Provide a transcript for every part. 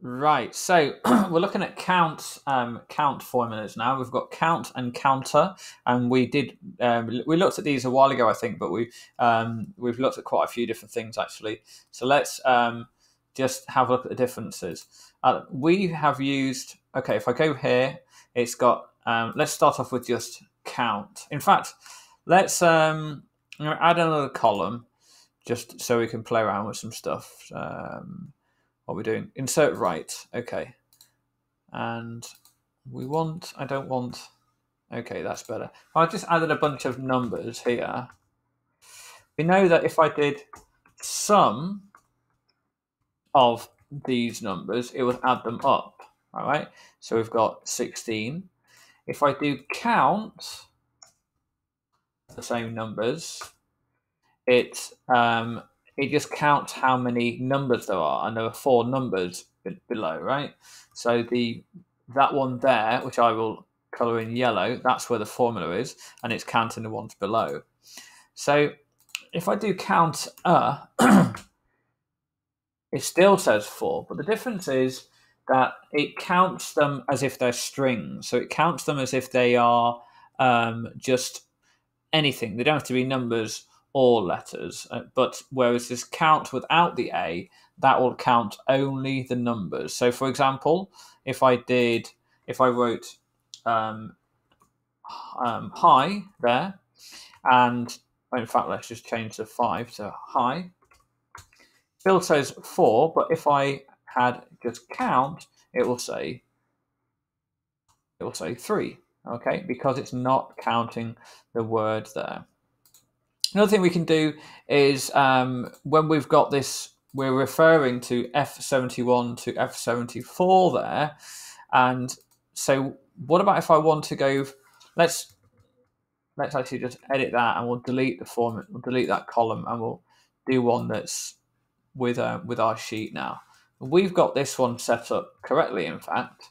Right, so we're looking at count formulas now. We've got count and counter, and we looked at these a while ago, I think, but we've looked at quite a few different things actually. So let's just have a look at the differences. We have used okay. If I go here, it's got. Let's start off with just count. In fact, let's add another column just so we can play around with some stuff. What we're doing, insert right, okay, and I don't want, okay, that's better. I just added a bunch of numbers here. We know that if I did sum of these numbers, it would add them up, all right? So we've got 16. If I do count the same numbers, it just counts how many numbers there are, and there are 4 numbers below, right? So that one there, which I will color in yellow, that's where the formula is, and it's counting the ones below. So if I do count it still says 4, but the difference is that it counts them as if they're strings. So it counts them as if they are just anything. They don't have to be numbers or letters. But whereas this count without the A, that will count only the numbers. So for example, if I wrote hi there, and in fact, let's just change the 5 to hi. Still says 4, but if I had just count, it will say 3. Okay, because it's not counting the word there. Another thing we can do is when we've got this, we're referring to F71 to F74 there. And so what about if I want to go, let's actually just edit that, and we'll delete the format, we'll delete that column, and we'll do one that's with our sheet now. We've got this one set up correctly, in fact.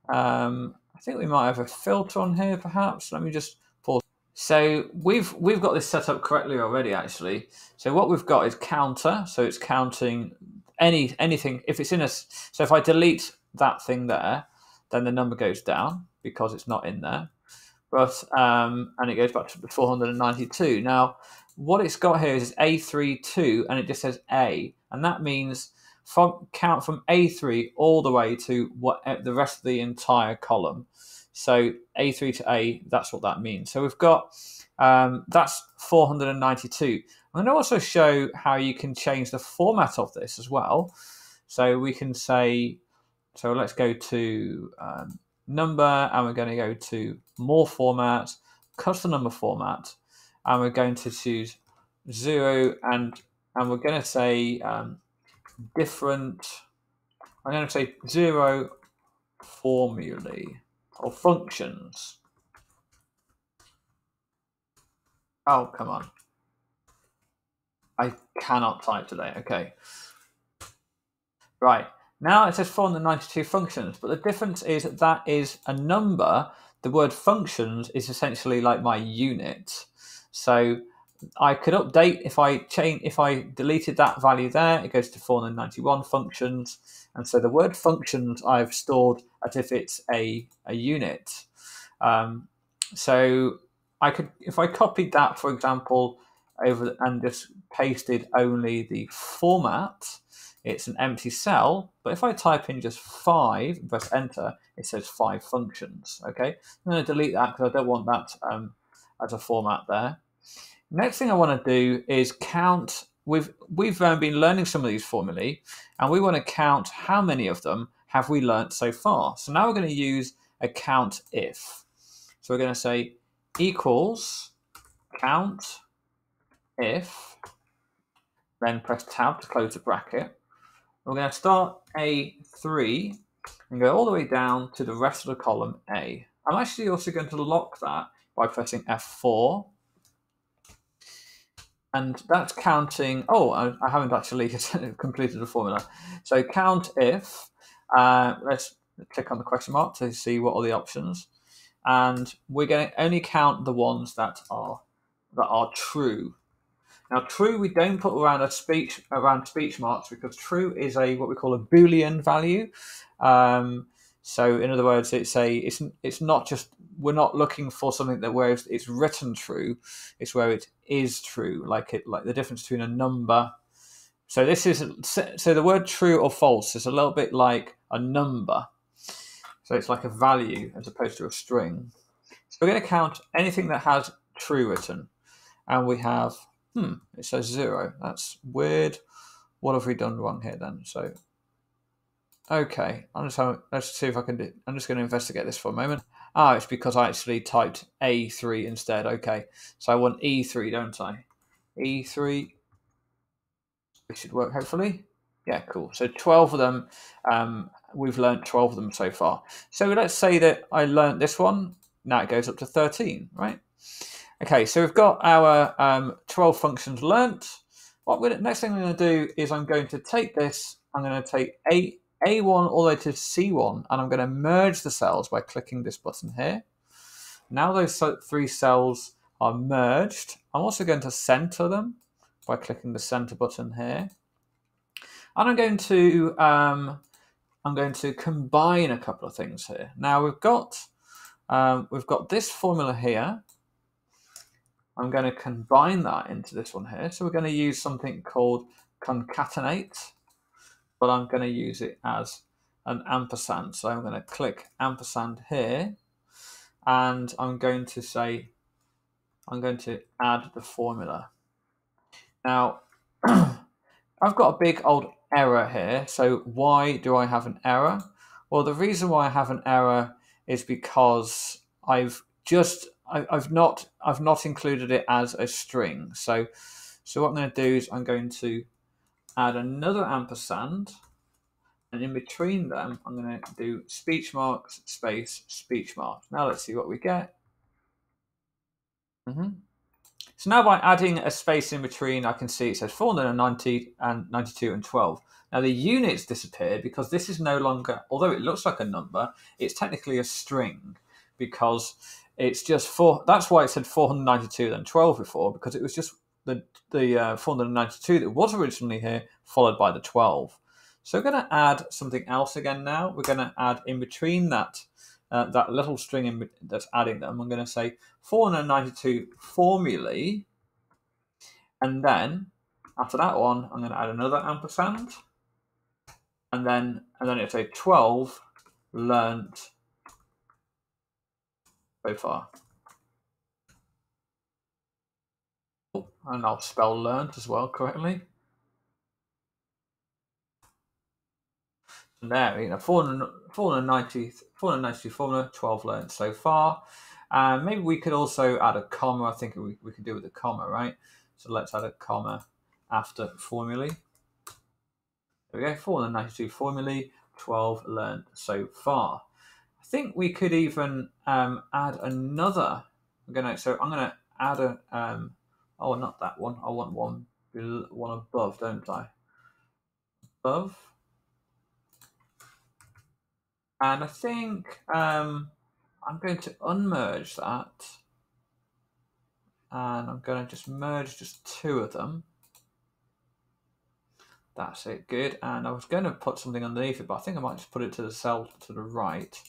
I think we might have a filter on here, perhaps. Let me just pause. So we've got this set up correctly already, actually. So what we've got is counter. So it's counting anything. If it's in a, so if I delete that thing there, then the number goes down because it's not in there. But and it goes back to 492. Now, what it's got here is A32, and it just says A, and that means count from A3 all the way to the rest of the entire column. So A3 to A, that's what that means. So we've got that's 492. I'm going to also show how you can change the format of this as well. So we can say, so let's go to number, and we're going to go to more format, custom number format, and we're going to choose 0, and we're going to say different. I'm going to say 0 formulae or functions. Oh, come on. I cannot type today. Okay. Right. Now it says 492 functions, but the difference is that is a number. The word functions is essentially like my unit. So I could update if I deleted that value there, it goes to 491 functions. And so the word functions I've stored as if it's a unit. So I could, if I copied that, for example, over and just pasted only the format, it's an empty cell. But if I type in just 5 and press enter, it says 5 functions. Okay, I'm going to delete that because I don't want that as a format there. Next thing I want to do is count. We've been learning some of these formulae, and we want to count how many of them have we learnt so far. So now we're going to use a count if. So we're going to say equals count if, then press tab to close the bracket. We're going to start A3 and go all the way down to the rest of the column A. I'm actually also going to lock that by pressing F4. And that's counting. Oh, I haven't actually completed the formula. So count if. Let's click on the question mark to see what are the options. And we're going to only count the ones that are true. Now, true we don't put around speech marks because true is what we call a Boolean value. So in other words, it's not just, we're not looking for something that where it's written true, it's where it is true, like the difference between a number. So the word true or false is a little bit like a number. So it's like a value as opposed to a string. So we're going to count anything that has true written, and we have it says 0. That's weird. What have we done wrong here then? So okay, let's see if I can do. I'm just going to investigate this for a moment. It's because I actually typed A3 instead. Okay, so I want E3, don't I? E3. It should work, hopefully. Yeah, cool. So 12 of them. We've learned 12 of them so far. So let's say that I learned this one. Now it goes up to 13, right? Okay, so we've got our 12 functions learnt. Next thing I'm going to do is I'm going to take this. I'm going to take A1 all the way to C1, and I'm going to merge the cells by clicking this button here. Now those 3 cells are merged. I'm also going to center them by clicking the center button here, and I'm going to combine a couple of things here. Now we've got this formula here. I'm going to combine that into this one here. So we're going to use something called concatenate, but I'm going to use it as an ampersand. So I'm going to click ampersand here, and I'm going to add the formula. Now, I've got a big old error here. So why do I have an error? Well, the reason why I have an error is because I've not included it as a string. So what I'm going to do is I'm going to add another ampersand, and in between them I'm going to do speech marks space speech marks. Now let's see what we get. So now by adding a space in between, I can see it says 490 and 92 and 12. Now the units disappeared because this is no longer, although it looks like a number, it's technically a string because it's just 4. That's why it said 492 then 12 before, because it was just the 492 that was originally here followed by the 12. So we're going to add something else again now. We're going to add in between that little string that's adding them. I'm going to say 492 formulae, and then after that one, I'm going to add another ampersand, and then it'll say 12 learnt so far. And I'll spell learnt as well correctly. And there, 490 formula, 12 learned so far. Maybe we could also add a comma. I think we could do with a comma, right? So let's add a comma after formulae. There we go, 492 formulae, 12 learned so far. I think we could even add another. I'm gonna add a oh, not that one. I want one above, don't I? Above. And I think I'm going to unmerge that, and I'm going to just merge just 2 of them. That's it, good. And I was going to put something underneath it, but I think I might just put it to the cell to the right.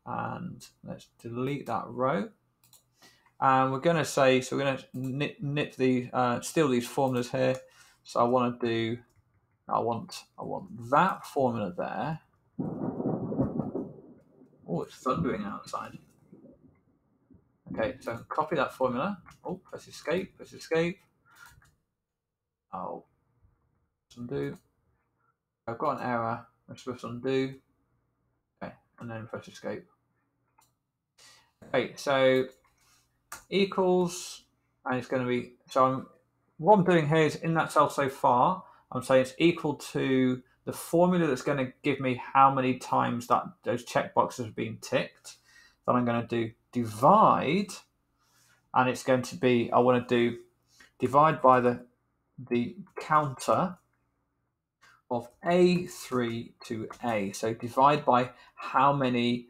And let's delete that row. And we're going to say, so we're going to steal these formulas here. So I want that formula there. Oh, it's thundering outside. Okay, so copy that formula. Oh, press escape. Oh, undo. I've got an error. Let's press undo. Okay, and then press escape. Okay, so equals, and it's going to be, what I'm doing here is in that cell so far, I'm saying it's equal to the formula that's going to give me how many times that those checkboxes have been ticked. Then I'm going to do divide, and it's going to be, I want to do divide by the counter of A3 to A. So divide by how many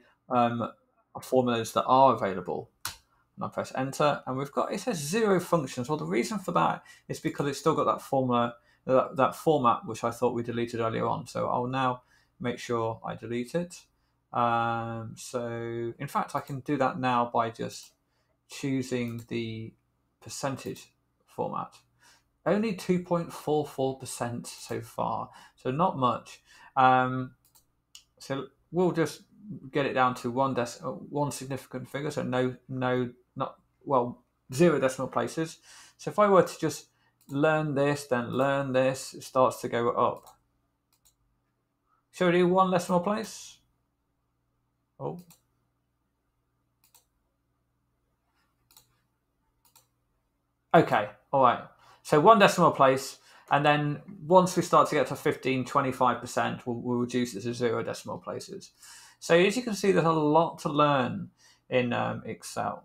formulas that are available. And I press enter, and we've got, it says 0 functions. Well, the reason for that is because it's still got that formula, that format, which I thought we deleted earlier on. So I'll now make sure I delete it. So in fact, I can do that now by just choosing the percentage format. Only 2.44% so far, so not much. So we'll just get it down to one significant figure, so zero decimal places. So if I were to just learn this, then learn this, it starts to go up. Shall we do one decimal place? Oh. Okay, all right. So one decimal place, and then once we start to get to 15, 25%, we'll reduce it to 0 decimal places. So as you can see, there's a lot to learn in Excel.